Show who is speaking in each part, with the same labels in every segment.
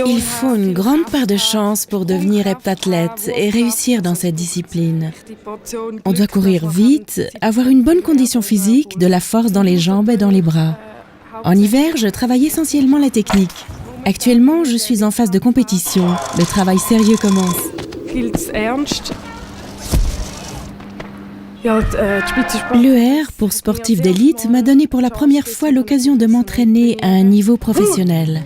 Speaker 1: Il faut une grande part de chance pour devenir heptathlète et réussir dans cette discipline. On doit courir vite, avoir une bonne condition physique, de la force dans les jambes et dans les bras. En hiver, je travaille essentiellement la technique. Actuellement, je suis en phase de compétition. Le travail sérieux commence. L'ER, pour sportif d'élite, m'a donné pour la première fois l'occasion de m'entraîner à un niveau professionnel.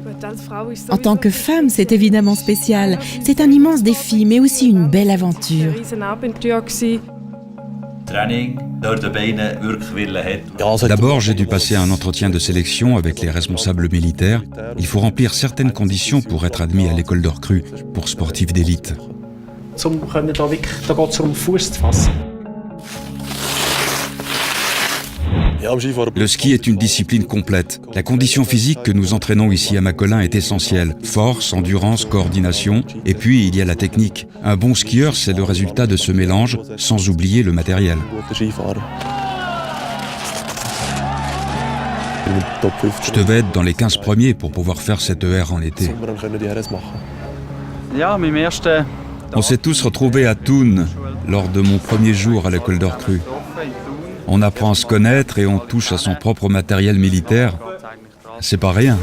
Speaker 1: En tant que femme, c'est évidemment spécial. C'est un immense défi, mais aussi une belle aventure.
Speaker 2: D'abord, j'ai dû passer un entretien de sélection avec les responsables militaires. Il faut remplir certaines conditions pour être admis à l'école de recrue pour sportifs d'élite. Le ski est une discipline complète. La condition physique que nous entraînons ici à Macolin est essentielle. Force, endurance, coordination. Et puis, il y a la technique. Un bon skieur, c'est le résultat de ce mélange, sans oublier le matériel. Je devais être dans les 15 premiers pour pouvoir faire cette ER en été. On s'est tous retrouvés à Thun lors de mon premier jour à l'école de recrue. On apprend à se connaître et on touche à son propre matériel militaire. C'est pas rien.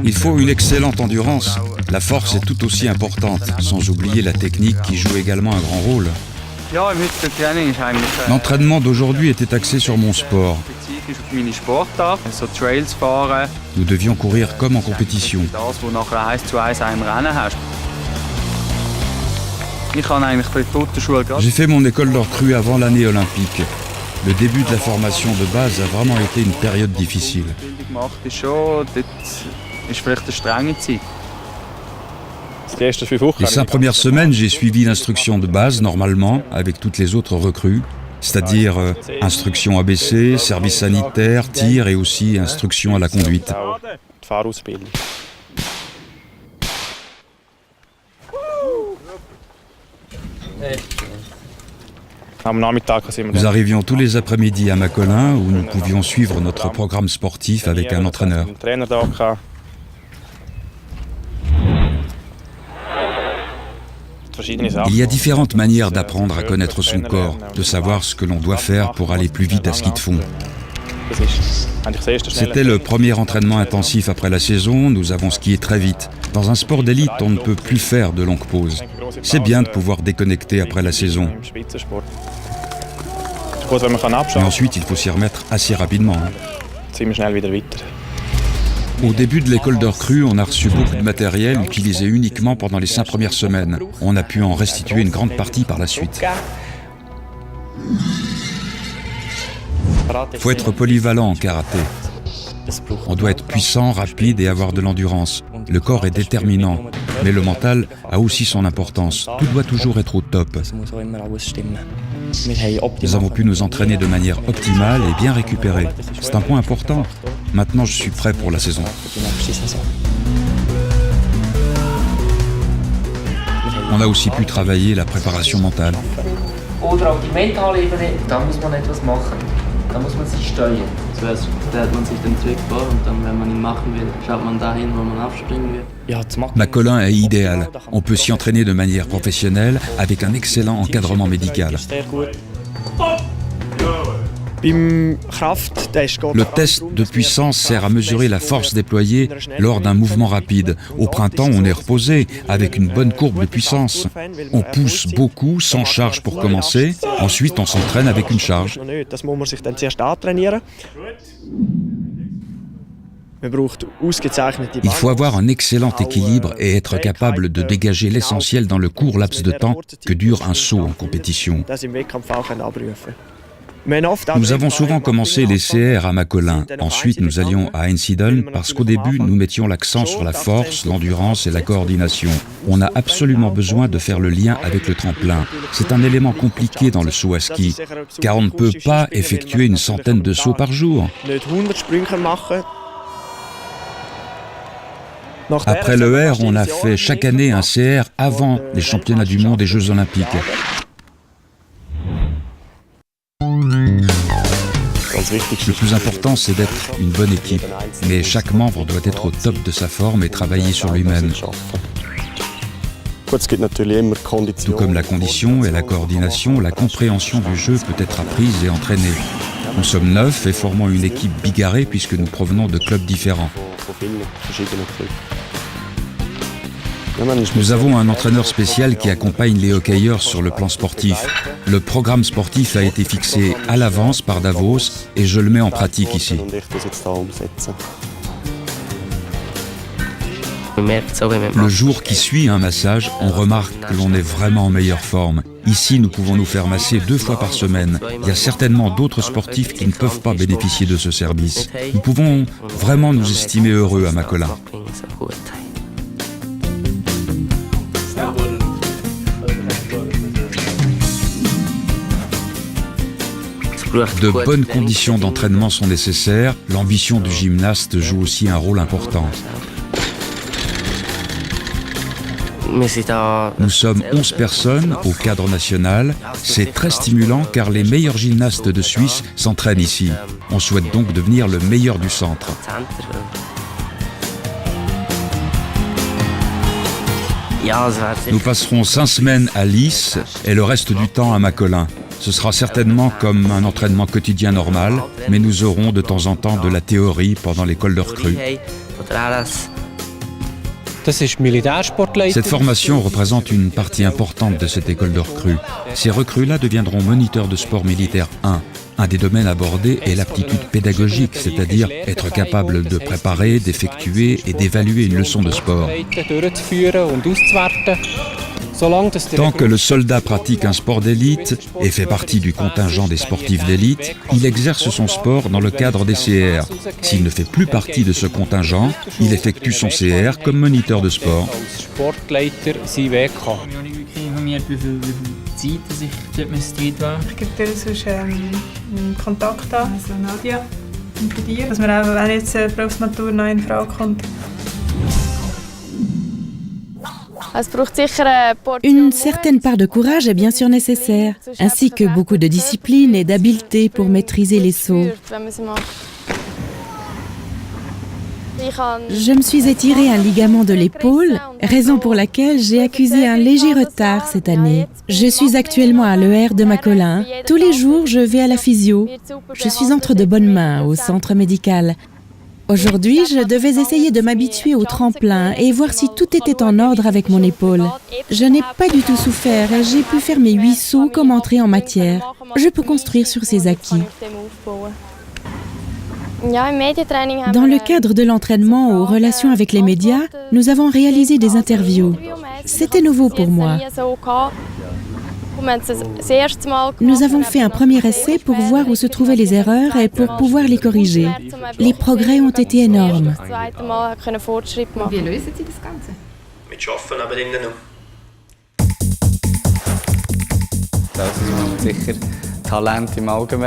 Speaker 2: Il faut une excellente endurance. La force est tout aussi importante, sans oublier la technique qui joue également un grand rôle. L'entraînement d'aujourd'hui était axé sur mon sport. Nous devions courir comme en compétition. J'ai fait mon école de recrue avant l'année olympique. Le début de la formation de base a vraiment été une période difficile. Les 5 premières semaines, j'ai suivi l'instruction de base normalement avec toutes les autres recrues, c'est-à-dire instruction ABC, service sanitaire, tir et aussi instruction à la conduite. Nous arrivions tous les après-midi à Macolin où nous pouvions suivre notre programme sportif avec un entraîneur. Il y a différentes manières d'apprendre à connaître son corps, de savoir ce que l'on doit faire pour aller plus vite à ski de fond. C'était le premier entraînement intensif après la saison, nous avons skié très vite. Dans un sport d'élite, on ne peut plus faire de longues pauses. C'est bien de pouvoir déconnecter après la saison. Mais ensuite, il faut s'y remettre assez rapidement. Au début de l'école de recrue, on a reçu beaucoup de matériel utilisé uniquement pendant les 5 premières semaines. On a pu en restituer une grande partie par la suite. Il faut être polyvalent en karaté. On doit être puissant, rapide et avoir de l'endurance. Le corps est déterminant, mais le mental a aussi son importance. Tout doit toujours être au top. Nous avons pu nous entraîner de manière optimale et bien récupérer. C'est un point important. Maintenant, je suis prêt pour la saison. On a aussi pu travailler la préparation mentale. Macolin est idéal. On peut s'y entraîner de manière professionnelle avec un excellent encadrement médical. Le test de puissance sert à mesurer la force déployée lors d'un mouvement rapide. Au printemps, on est reposé, avec une bonne courbe de puissance. On pousse beaucoup, sans charge pour commencer. Ensuite, on s'entraîne avec une charge. Il faut avoir un excellent équilibre et être capable de dégager l'essentiel dans le court laps de temps que dure un saut en compétition. Nous avons souvent commencé les CR à Macolin. Ensuite, nous allions à Einsiedeln parce qu'au début, nous mettions l'accent sur la force, l'endurance et la coordination. On a absolument besoin de faire le lien avec le tremplin. C'est un élément compliqué dans le saut à ski, car on ne peut pas effectuer une centaine de sauts par jour. Après l'ER, on a fait chaque année un CR avant les championnats du monde et Jeux olympiques. Le plus important, c'est d'être une bonne équipe, mais chaque membre doit être au top de sa forme et travailler sur lui-même. Tout comme la condition et la coordination, la compréhension du jeu peut être apprise et entraînée. Nous sommes 9 et formons une équipe bigarrée puisque nous provenons de clubs différents. Nous avons un entraîneur spécial qui accompagne les hockeyeurs sur le plan sportif. Le programme sportif a été fixé à l'avance par Davos et je le mets en pratique ici. Le jour qui suit un massage, on remarque que l'on est vraiment en meilleure forme. Ici, nous pouvons nous faire masser 2 fois par semaine. Il y a certainement d'autres sportifs qui ne peuvent pas bénéficier de ce service. Nous pouvons vraiment nous estimer heureux à Macolin. De bonnes conditions d'entraînement sont nécessaires. L'ambition du gymnaste joue aussi un rôle important. Nous sommes 11 personnes au cadre national. C'est très stimulant car les meilleurs gymnastes de Suisse s'entraînent ici. On souhaite donc devenir le meilleur du centre. Nous passerons 5 semaines à Lys et le reste du temps à Macolin. Ce sera certainement comme un entraînement quotidien normal, mais nous aurons de temps en temps de la théorie pendant l'école de recrues. Cette formation représente une partie importante de cette école de recrues. Ces recrues-là deviendront moniteurs de sport militaire 1. Un des domaines abordés est l'aptitude pédagogique, c'est-à-dire être capable de préparer, d'effectuer et d'évaluer une leçon de sport. Tant que le soldat pratique un sport d'élite et fait partie du contingent des sportifs d'élite, il exerce son sport dans le cadre des CR. S'il ne fait plus partie de ce contingent, il effectue son CR comme moniteur de sport.
Speaker 1: Une certaine part de courage est bien sûr nécessaire, ainsi que beaucoup de discipline et d'habileté pour maîtriser les sauts. Je me suis étiré un ligament de l'épaule, raison pour laquelle j'ai accusé un léger retard cette année. Je suis actuellement à l'ER de Macolin. Tous les jours, je vais à la physio. Je suis entre de bonnes mains au centre médical. Aujourd'hui, je devais essayer de m'habituer au tremplin et voir si tout était en ordre avec mon épaule. Je n'ai pas du tout souffert et j'ai pu faire mes 8 sauts comme entrée en matière. Je peux construire sur ces acquis. Dans le cadre de l'entraînement aux relations avec les médias, nous avons réalisé des interviews. C'était nouveau pour moi. Nous avons fait un premier essai pour voir où se trouvaient les erreurs et pour pouvoir les corriger. Les progrès ont été énormes.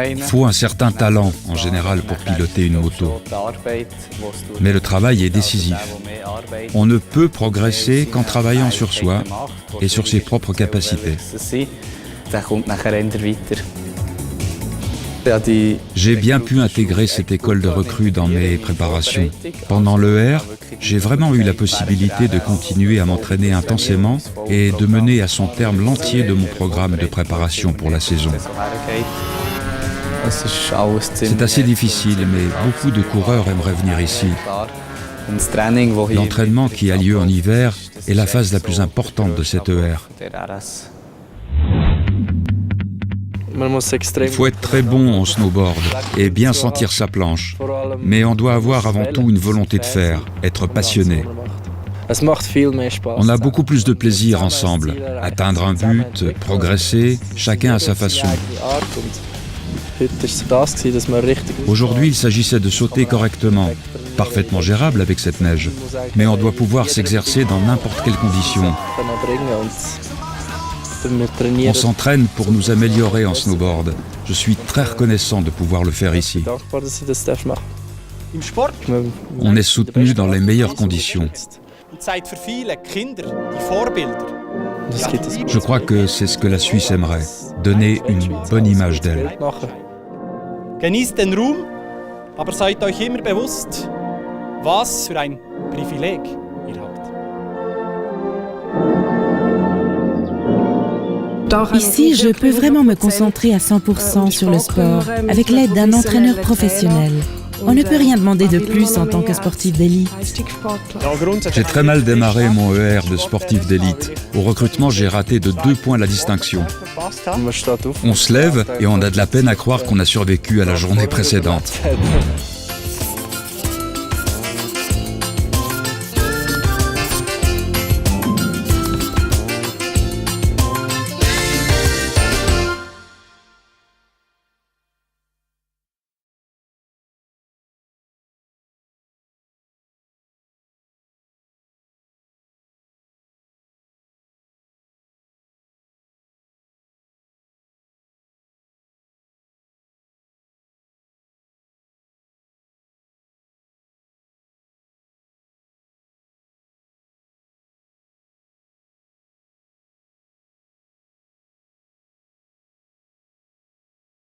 Speaker 2: Il faut un certain talent en général pour piloter une moto. Mais le travail est décisif. On ne peut progresser qu'en travaillant sur soi et sur ses propres capacités. J'ai bien pu intégrer cette école de recrues dans mes préparations. Pendant l'ER, j'ai vraiment eu la possibilité de continuer à m'entraîner intensément et de mener à son terme l'entier de mon programme de préparation pour la saison. C'est assez difficile, mais beaucoup de coureurs aimeraient venir ici. L'entraînement qui a lieu en hiver est la phase la plus importante de cette ER. Il faut être très bon en snowboard et bien sentir sa planche. Mais on doit avoir avant tout une volonté de faire, être passionné. On a beaucoup plus de plaisir ensemble, atteindre un but, progresser, chacun à sa façon. Aujourd'hui, il s'agissait de sauter correctement, parfaitement gérable avec cette neige. Mais on doit pouvoir s'exercer dans n'importe quelle condition. On s'entraîne pour nous améliorer en snowboard. Je suis très reconnaissant de pouvoir le faire ici. On est soutenu dans les meilleures conditions. Je crois que c'est ce que la Suisse aimerait, donner une bonne image d'elle.
Speaker 3: Genießt den Ruhm, aber seid euch immer bewusst, was für ein Privileg ihr habt.
Speaker 1: Ici, je peux vraiment me concentrer à 100% sur le sport, avec l'aide d'un entraîneur professionnel. On ne peut rien demander de plus en tant que sportif d'élite.
Speaker 2: J'ai très mal démarré mon ER de sportif d'élite. Au recrutement, j'ai raté de 2 points la distinction. On se lève et on a de la peine à croire qu'on a survécu à la journée précédente.